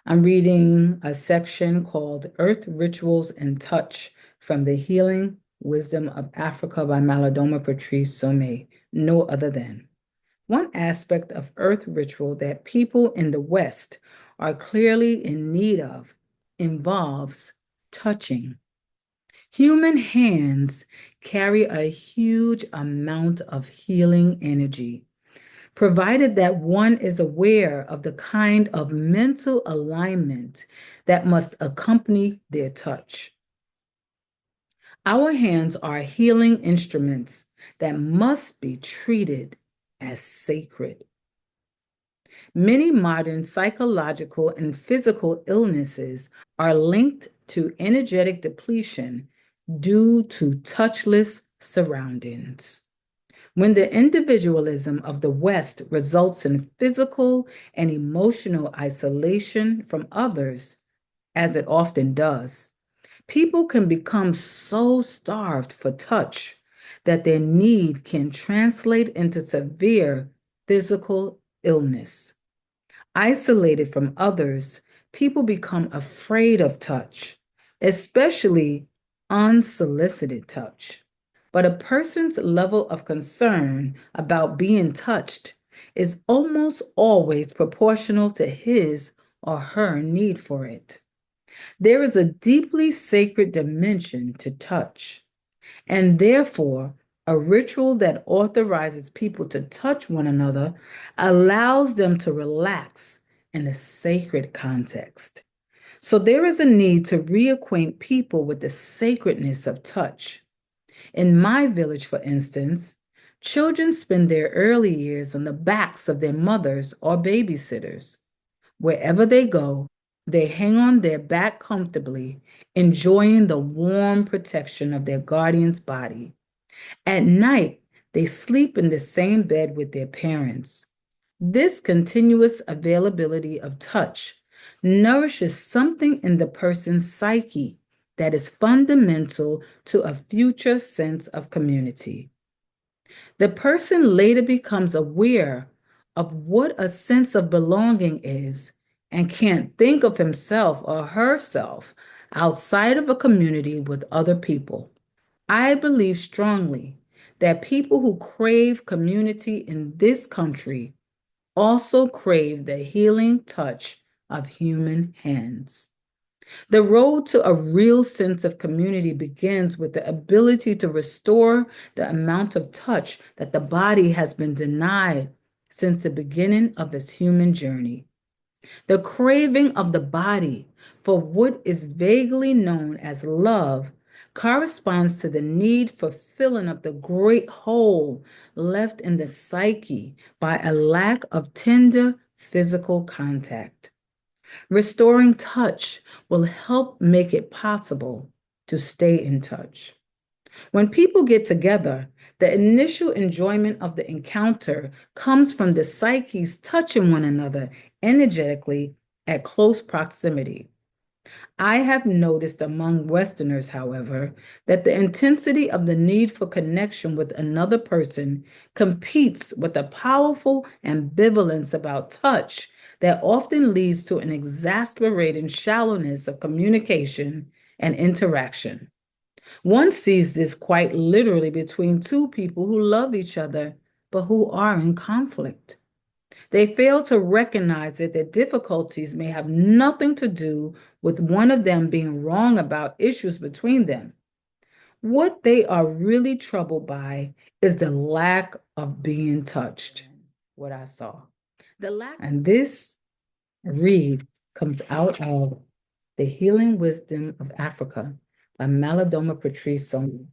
I'm reading a section called Earth Rituals and Touch from the Healing Wisdom of Africa by Malidoma Patrice Some, no other than. One aspect of Earth ritual that people in the West are clearly in need of involves touching. Human hands carry a huge amount of healing energy, provided that one is aware of the kind of mental alignment that must accompany their touch. Our hands are healing instruments that must be treated as sacred. Many modern psychological and physical illnesses are linked to energetic depletion due to touchless surroundings. When the individualism of the West results in physical and emotional isolation from others, as it often does, people can become so starved for touch that their need can translate into severe physical illness. Isolated from others, people become afraid of touch, especially unsolicited touch. But a person's level of concern about being touched is almost always proportional to his or her need for it. There is a deeply sacred dimension to touch, and therefore, a ritual that authorizes people to touch one another allows them to relax in a sacred context. So there is a need to reacquaint people with the sacredness of touch. In my village, for instance, children spend their early years on the backs of their mothers or babysitters. Wherever they go, they hang on their back comfortably, enjoying the warm protection of their guardian's body. At night, they sleep in the same bed with their parents. This continuous availability of touch nourishes something in the person's psyche that is fundamental to a future sense of community. The person later becomes aware of what a sense of belonging is and can't think of himself or herself outside of a community with other people. I believe strongly that people who crave community in this country also crave the healing touch of human hands. The road to a real sense of community begins with the ability to restore the amount of touch that the body has been denied since the beginning of its human journey. The craving of the body for what is vaguely known as love corresponds to the need for filling up the great hole left in the psyche by a lack of tender physical contact. Restoring touch will help make it possible to stay in touch. When people get together, the initial enjoyment of the encounter comes from the psyches touching one another energetically at close proximity. I have noticed among Westerners, however, that the intensity of the need for connection with another person competes with a powerful ambivalence about touch that often leads to an exasperating shallowness of communication and interaction. One sees this quite literally between two people who love each other but who are in conflict. They fail to recognize that their difficulties may have nothing to do with one of them being wrong about issues between them. What they are really troubled by is the lack of being touched. What I saw. And this read comes out of The Healing Wisdom of Africa by Malidoma Patrice Some.